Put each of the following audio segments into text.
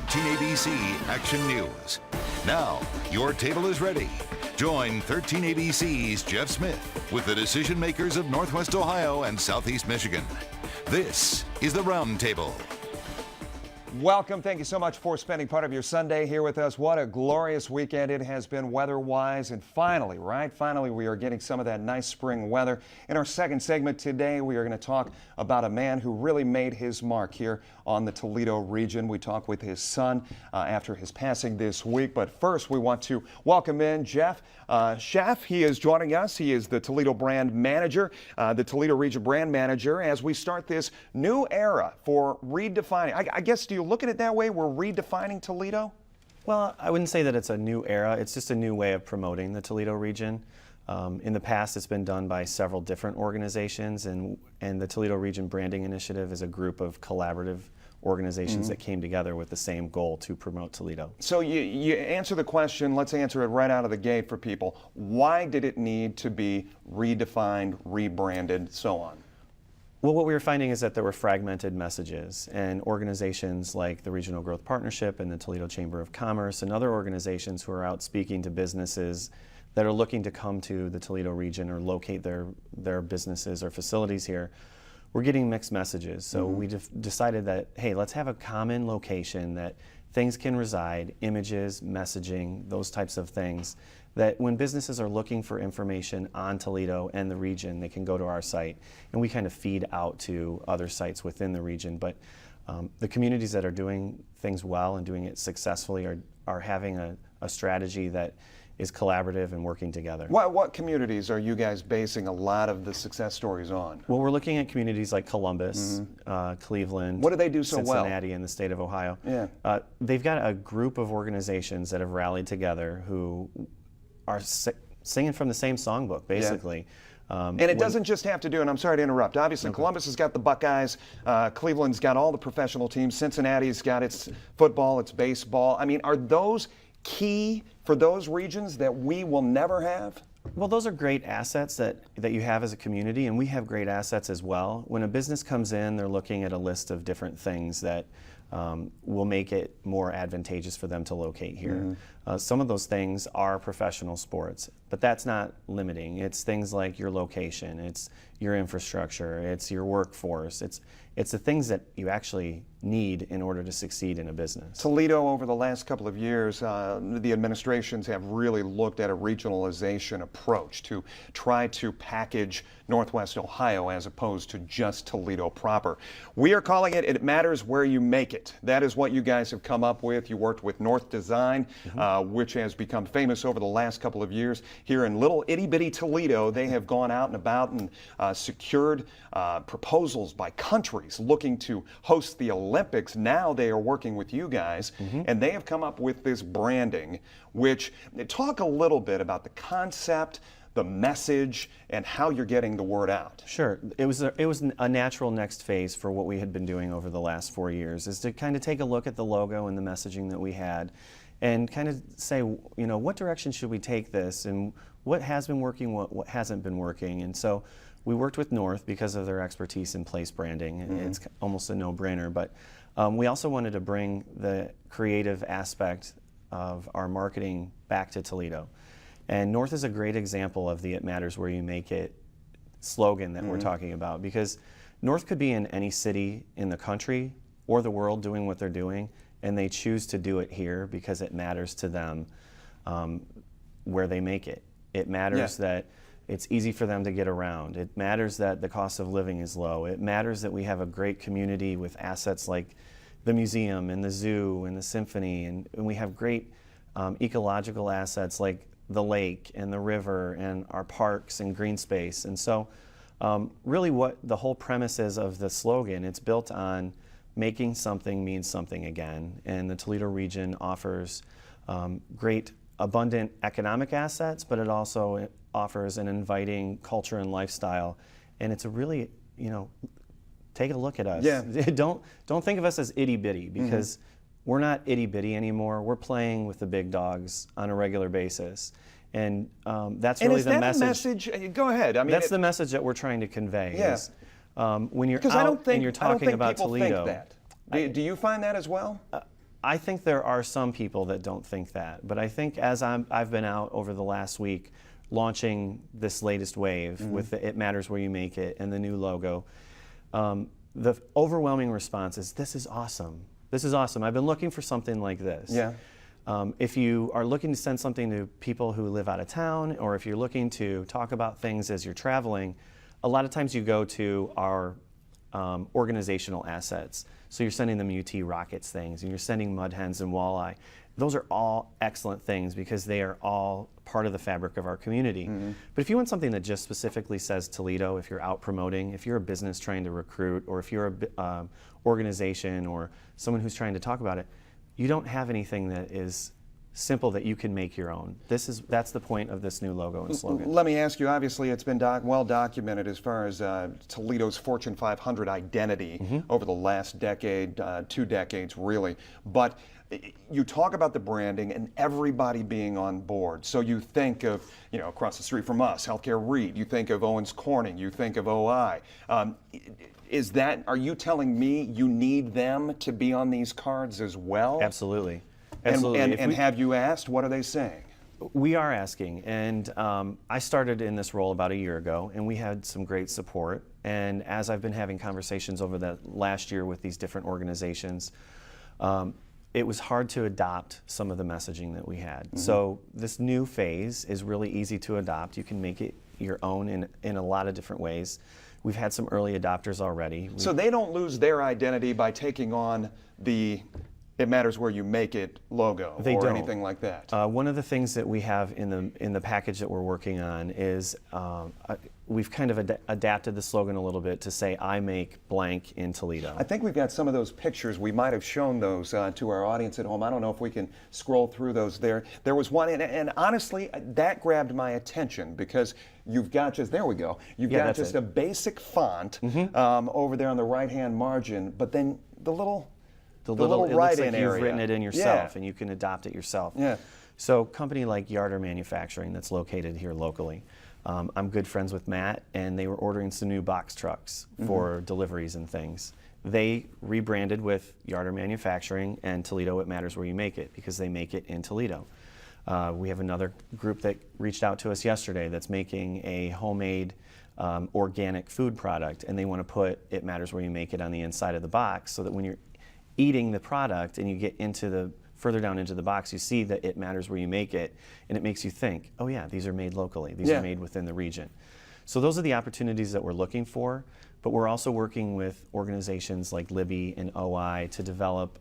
13ABC Action News. Now, your table is ready. Join 13ABC's Jeff Smith with the decision makers of Northwest Ohio and Southeast Michigan. This is the Roundtable. Welcome. Thank you so much for spending part of your Sunday here with us. What a glorious weekend it has been weather-wise. And finally, we are getting some of that nice spring weather. In our second segment today, we are going to talk about a man who really made his mark here on the Toledo region. We talk with his son after his passing this week. But first, we want to welcome in Jeff Schaff. He is joining us. He is the Toledo brand manager, the Toledo region brand manager, as we start this new era for redefining. I guess, do you look at it that way? We're redefining Toledo? Well, I wouldn't say that it's a new era. It's just a new way of promoting the Toledo region. In the past, it's been done by several different organizations, and the Toledo Region Branding Initiative is a group of collaborative organizations that came together with the same goal to promote Toledo. So you answer the question, let's answer it right out of the gate for people. Why did it need to be redefined, rebranded, so on? Well, what we were finding is that there were fragmented messages, and organizations like the Regional Growth Partnership and the Toledo Chamber of Commerce and other organizations who are out speaking to businesses that are looking to come to the Toledo region or locate their businesses or facilities here, we're getting mixed messages. So we decided that, hey, let's have a common location that things can reside, images, messaging, those types of things, that when businesses are looking for information on Toledo and the region, they can go to our site, and we kind of feed out to other sites within the region. But the communities that are doing things well and doing it successfully are having a strategy that is collaborative and working together. What communities are you guys basing a lot of the success stories on? Well, we're looking at communities like Columbus, Cleveland, what do they do so well? Cincinnati in the state of Ohio. Yeah. They've got a group of organizations that have rallied together who are singing from the same songbook, basically. Yeah. And it doesn't just have to do, and I'm sorry to interrupt, obviously Columbus has got the Buckeyes, Cleveland's got all the professional teams, Cincinnati's got its football, its baseball. I mean, are those key for those regions that we will never have? Well, those are great assets that you have as a community, and we have great assets as well. When a business comes in, they're looking at a list of different things that will make it more advantageous for them to locate here. Some of those things are professional sports, but that's not limiting. It's things like your location, it's your infrastructure, it's your workforce, it's the things that you actually need in order to succeed in a business. Toledo, over the last couple of years, the administrations have really looked at a regionalization approach to try to package Northwest Ohio as opposed to just Toledo proper. We are calling it, it matters where you make it. That is what you guys have come up with. You worked with North Design, which has become famous over the last couple of years. Here in little itty-bitty Toledo, they have gone out and about and secured proposals by countries looking to host the Olympics. Now they are working with you guys, and they have come up with this branding, which, talk a little bit about the concept, the message, and how you're getting the word out. Sure. It was a natural next phase for what we had been doing over the last 4 years, is to kind of take a look at the logo and the messaging that we had and kind of say, you know, what direction should we take this, and what has been working, what hasn't been working. And so we worked with North because of their expertise in place branding. It's almost a no-brainer, but we also wanted to bring the creative aspect of our marketing back to Toledo. And North is a great example of the "It matters where you make it" slogan that we're talking about, because North could be in any city in the country or the world doing what they're doing, and they choose to do it here because it matters to them where they make it. It matters that it's easy for them to get around. It matters that the cost of living is low. It matters that we have a great community with assets like the museum and the zoo and the symphony, and we have great ecological assets like the lake and the river and our parks and green space. And so really what the whole premise is of the slogan, it's built on making something mean something again. And the Toledo region offers great, abundant economic assets, but it also offers an inviting culture and lifestyle. And it's a really, you know, take a look at us. Yeah. Don't think of us as itty-bitty, because we're not itty-bitty anymore. We're playing with the big dogs on a regular basis. And that's really the message. Go ahead. I mean, that's the message that we're trying to convey. Yeah. Is, when you're out and you're talking about Toledo. Think that. Do you find that as well? I think there are some people that don't think that, but I think as I've been out over the last week launching this latest wave with the It Matters Where You Make It and the new logo, the overwhelming response is, this is awesome. This is awesome. I've been looking for something like this. Yeah. If you are looking to send something to people who live out of town, or if you're looking to talk about things as you're traveling, a lot of times you go to our organizational assets. So you're sending them UT Rockets things, and you're sending Mud Hens and Walleye. Those are all excellent things because they are all part of the fabric of our community. But if you want something that just specifically says Toledo, if you're out promoting, if you're a business trying to recruit, or if you're a organization or someone who's trying to talk about it, you don't have anything that is simple that you can make your own. That's the point of this new logo and slogan. Let me ask you, obviously it's been well documented as far as Toledo's Fortune 500 identity over the last decade, 2 decades really. But you talk about the branding and everybody being on board. So you think of, across the street from us, Healthcare Reed, you think of Owens Corning, you think of OI. Are you telling me you need them to be on these cards as well? Absolutely. And have you asked? What are they saying? We are asking, and I started in this role about a year ago, and we had some great support. And as I've been having conversations over the last year with these different organizations, it was hard to adopt some of the messaging that we had. So this new phase is really easy to adopt. You can make it your own in a lot of different ways. We've had some early adopters already. So they don't lose their identity by taking on the It Matters Where You Make It logo or anything like that? One of the things that we have in the package that we're working on is we've kind of adapted the slogan a little bit to say, I make blank in Toledo. I think we've got some of those pictures. We might have shown those to our audience at home. I don't know if we can scroll through those there. There was one, and honestly, that grabbed my attention because you've got just, there we go, you've got just a basic font over there on the right-hand margin, but then the little it write-in looks like area. you've written it in yourself, and you can adopt it yourself. Yeah. So a company like Yarder Manufacturing that's located here locally, I'm good friends with Matt, and they were ordering some new box trucks for deliveries and things. They rebranded with Yarder Manufacturing and Toledo It Matters Where You Make It, because they make it in Toledo. We have another group that reached out to us yesterday that's making a homemade organic food product, and they want to put It Matters Where You Make It on the inside of the box, so that when you're eating the product and you get further down into the box, you see that It Matters Where You Make It, and it makes you think, oh yeah, these are made locally, these are made within the region. So those are the opportunities that we're looking for, but we're also working with organizations like Libby and OI to develop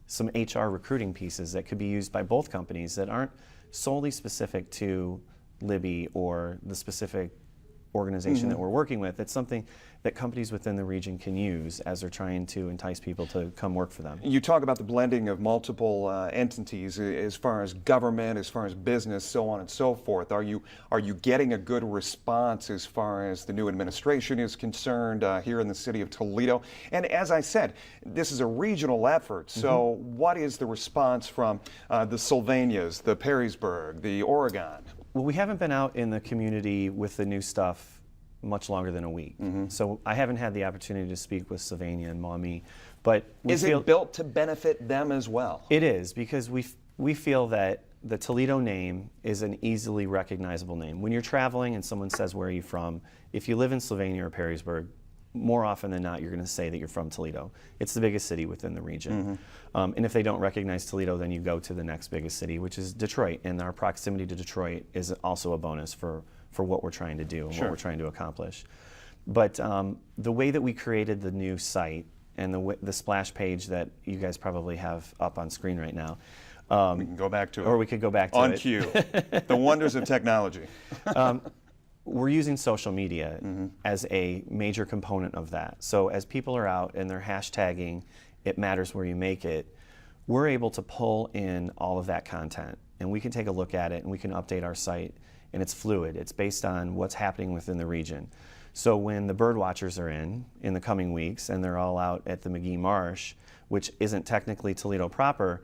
some HR recruiting pieces that could be used by both companies that aren't solely specific to Libby or the specific organization that we're working with. It's something that companies within the region can use as they're trying to entice people to come work for them. You talk about the blending of multiple entities as far as government, as far as business, so on and so forth. Are you getting a good response as far as the new administration is concerned here in the city of Toledo? And as I said, this is a regional effort, so what is the response from the Sylvanias, the Perrysburg, the Oregon? Well, we haven't been out in the community with the new stuff much longer than a week. So I haven't had the opportunity to speak with Sylvania and Maumee, but is it built to benefit them as well? It is, because we feel that the Toledo name is an easily recognizable name. When you're traveling and someone says, where are you from? If you live in Sylvania or Perrysburg, more often than not, you're going to say that you're from Toledo. It's the biggest city within the region. And if they don't recognize Toledo, then you go to the next biggest city, which is Detroit. And our proximity to Detroit is also a bonus for what we're trying to do and what we're trying to accomplish. But the way that we created the new site and the splash page that you guys probably have up on screen right now. We can go back to it. Or we could go back to it. On cue. The wonders of technology. We're using social media as a major component of that. So as people are out and they're hashtagging It Matters Where You Make It, we're able to pull in all of that content, and we can take a look at it and we can update our site, and it's fluid. It's based on what's happening within the region. So when the bird watchers are in the coming weeks and they're all out at the McGee Marsh, which isn't technically Toledo proper,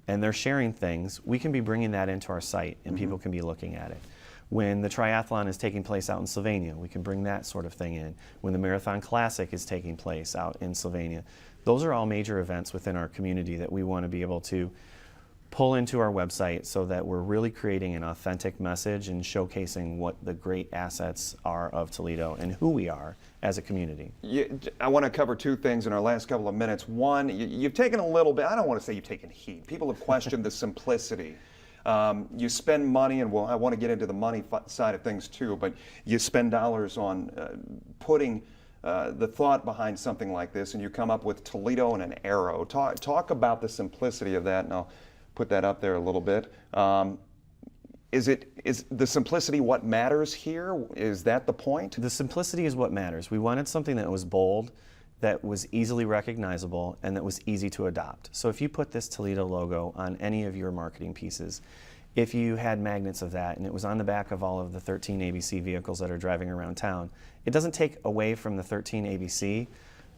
and they're sharing things, we can be bringing that into our site and people can be looking at it. When the triathlon is taking place out in Sylvania, we can bring that sort of thing in. When the Marathon Classic is taking place out in Sylvania, Those are all major events within our community that we want to be able to pull into our website so that we're really creating an authentic message and showcasing what the great assets are of Toledo and who we are as a community. I want to cover two things in our last couple of minutes. One, you've taken a little bit, I don't want to say you've taken heat. People have questioned the simplicity. You spend money, and well, I want to get into the money side of things too, but you spend dollars on putting the thought behind something like this, and you come up with Toledo and an Arrow. Talk about the simplicity of that, and I'll put that up there a little bit. Is the simplicity what matters here? Is that the point? The simplicity is what matters. We wanted something that was bold, that was easily recognizable, and that was easy to adopt. So if you put this Toledo logo on any of your marketing pieces, if you had magnets of that and it was on the back of all of the 13 ABC vehicles that are driving around town, it doesn't take away from the 13 ABC,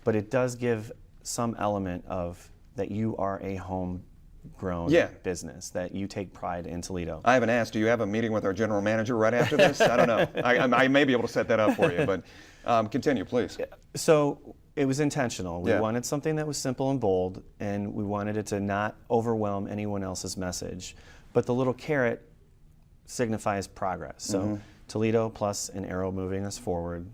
but it does give some element of that you are a homegrown business, that you take pride in Toledo. I haven't asked, do you have a meeting with our general manager right after this? I don't know. I may be able to set that up for you, but continue, please. So it was intentional. We Yeah. wanted something that was simple and bold, and we wanted it to not overwhelm anyone else's message. But the little carrot signifies progress. So Toledo plus an arrow moving us forward,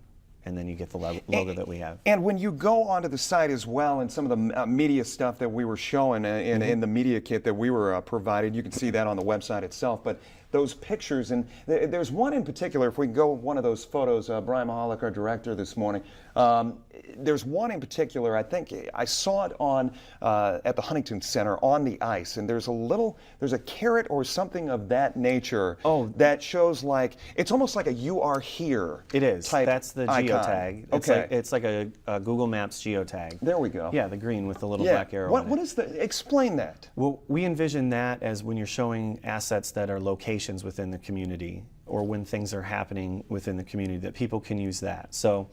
and then you get the logo that we have. And when you go onto the site as well, and some of the media stuff that we were showing in the media kit that we were provided, you can see that on the website itself. But those pictures, and there's one in particular, if we can go one of those photos, Brian Mahalik, our director this morning, there's one in particular, I think I saw it on at the Huntington Center on the ice, and there's a carrot or something of that nature that shows like, it's almost like a "you are here" It is. type That's the icon. geotag. Okay. It's like a Google Maps geotag. There we go. Yeah, the green with the little black arrow. What is the, explain that. Well, we envision that as when you're showing assets that are locations within the community, or when things are happening within the community, that people can use that. So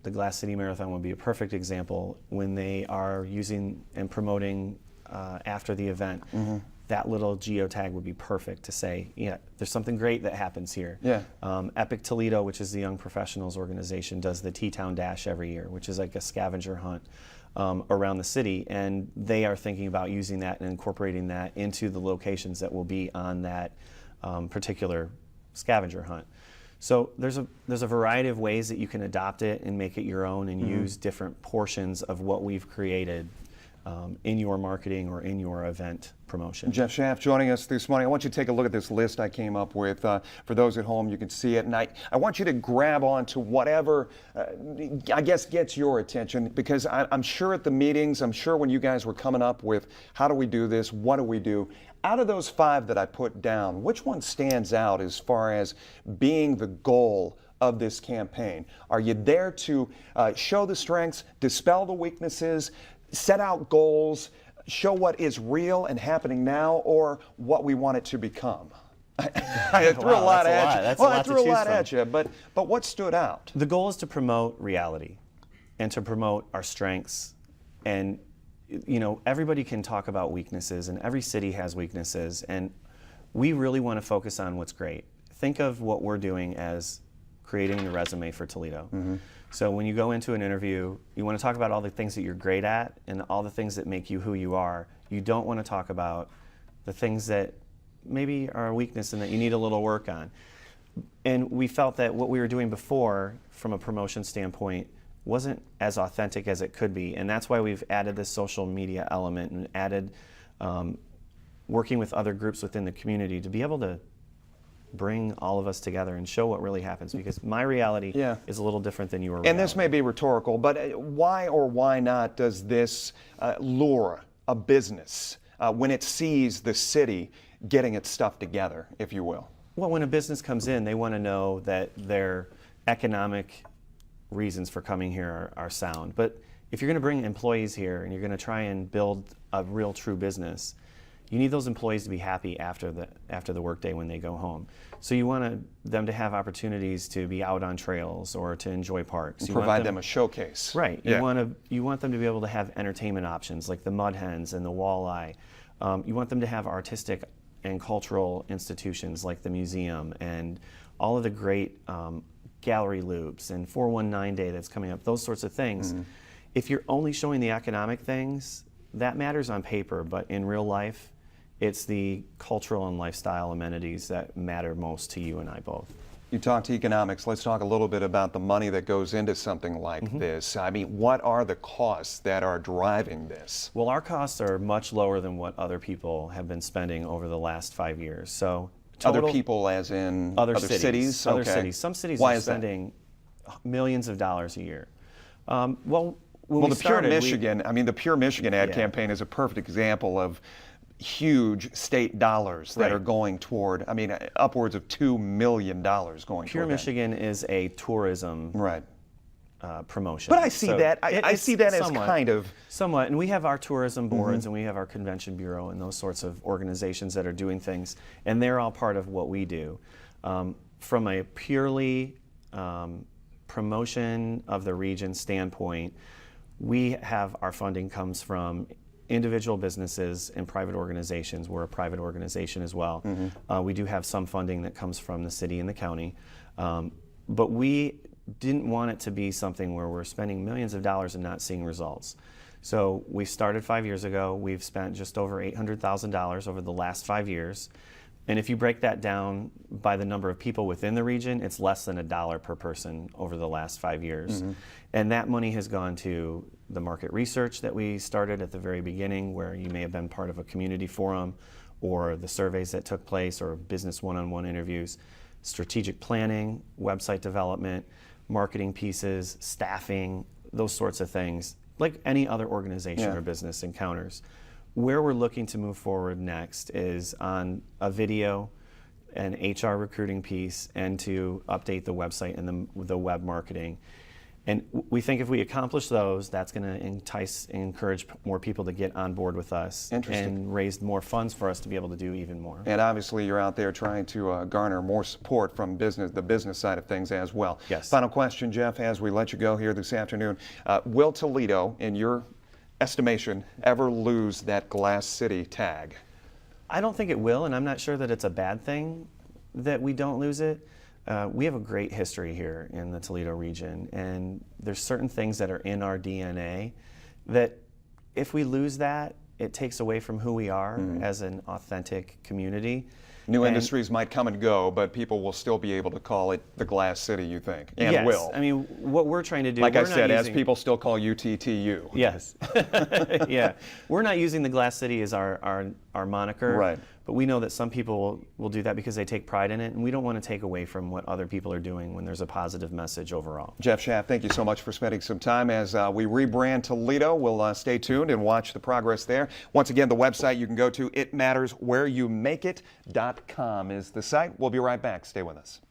the Glass City Marathon would be a perfect example when they are using and promoting after the event. That little geotag would be perfect to say, yeah, there's something great that happens here. Yeah. Epic Toledo, which is the Young Professionals organization, does the T-Town Dash every year, which is like a scavenger hunt around the city, and they are thinking about using that and incorporating that into the locations that will be on that particular scavenger hunt. So there's a variety of ways that you can adopt it and make it your own and use different portions of what we've created in your marketing or in your event promotion. Jeff Schaff joining us this morning. I want you to take a look at this list I came up with. For those at home, you can see it. And I want you to grab on to whatever, I guess, gets your attention, because I'm sure at the meetings, I'm sure when you guys were coming up with how do we do this, what do we do, out of those 5 that I put down, which one stands out as far as being the goal of this campaign? Are you there to show the strengths, dispel the weaknesses, set out goals, show what is real and happening now, or what we want it to become? I threw a lot at you. Well, I threw a lot at you, but what stood out? The goal is to promote reality and to promote our strengths. And you know, everybody can talk about weaknesses, and every city has weaknesses, and we really want to focus on what's great. Think of what we're doing as creating the resume for Toledo. So when you go into an interview, you want to talk about all the things that you're great at and all the things that make you who you are. You don't want to talk about the things that maybe are a weakness and that you need a little work on. And we felt that what we were doing before, from a promotion standpoint, wasn't as authentic as it could be. And that's why we've added this social media element and added working with other groups within the community to be able to bring all of us together and show what really happens, because my reality is a little different than your reality. And this may be rhetorical, but why or why not does this lure a business when it sees the city getting its stuff together, if you will? Well, when a business comes in, they want to know that their economic reasons for coming here are sound. But if you're going to bring employees here and you're going to try and build a real true business, you need those employees to be happy after the workday when they go home. So you want them to have opportunities to be out on trails or to enjoy parks. You provide them a showcase. Right. You want them to be able to have entertainment options like the mud hens and the walleye. You want them to have artistic and cultural institutions like the museum and all of the great gallery loops and 419 Day that's coming up, those sorts of things. if you're only showing the economic things, that matters on paper, but in real life, it's the cultural and lifestyle amenities that matter most to you and I both. You talked economics. Let's talk a little bit about the money that goes into something like this. I mean, what are the costs that are driving this? Well, our costs are much lower than what other people have been spending over the last 5 years. So Other people as in other cities? Other Okay. cities. Some cities Why are is that? spending millions of dollars a year. When Well, we the started, Pure Michigan, I mean, the Pure Michigan ad Yeah. campaign is a perfect example of huge state dollars that Right. are going toward, I mean, upwards of $2 million going Pure toward that. Michigan is a tourism Right. promotion. But I see that, I see that as kind of, Somewhat, and we have our tourism boards and we have our convention bureau and those sorts of organizations that are doing things, and they're all part of what we do. From a purely promotion of the region standpoint, we have our funding comes from individual businesses and private organizations. We're a private organization as well. We do have some funding that comes from the city and the county, but we didn't want it to be something where we're spending millions of dollars and not seeing results. So we started 5 years ago. We've spent just over $800,000 over the last 5 years. And if you break that down by the number of people within the region, it's less than $1 per person over the last 5 years. And that money has gone to the market research that we started at the very beginning, where you may have been part of a community forum, or the surveys that took place, or business one-on-one interviews, strategic planning, website development, marketing pieces, staffing, those sorts of things, like any other organization or business encounters. Where we're looking to move forward next is on a video, an HR recruiting piece, and to update the website and the web marketing. And we think if we accomplish those, that's going to entice and encourage more people to get on board with us and raise more funds for us to be able to do even more. and obviously you're out there trying to garner more support from the business side of things as well. Yes. Final question, Jeff, as we let you go here this afternoon. Will Toledo, in your estimation, ever lose that Glass City tag? I don't think it will, and I'm not sure that it's a bad thing that we don't lose it. We have a great history here in the Toledo region, and there's certain things that are in our DNA that if we lose that, it takes away from who we are as an authentic community. New industries might come and go, but people will still be able to call it the Glass City, you think, and yes, will. I mean, what we're trying to do, Like I we're not said, as using- people still call UTTU. Yes. Yeah. We're not using the Glass City as our moniker. Right. But we know that some people will do that because they take pride in it, and we don't want to take away from what other people are doing when there's a positive message overall. Jeff Schaff, thank you so much for spending some time as we rebrand Toledo. We'll stay tuned and watch the progress there. Once again, the website you can go to, itmatterswhereyoumakeit.com is the site. We'll be right back. Stay with us.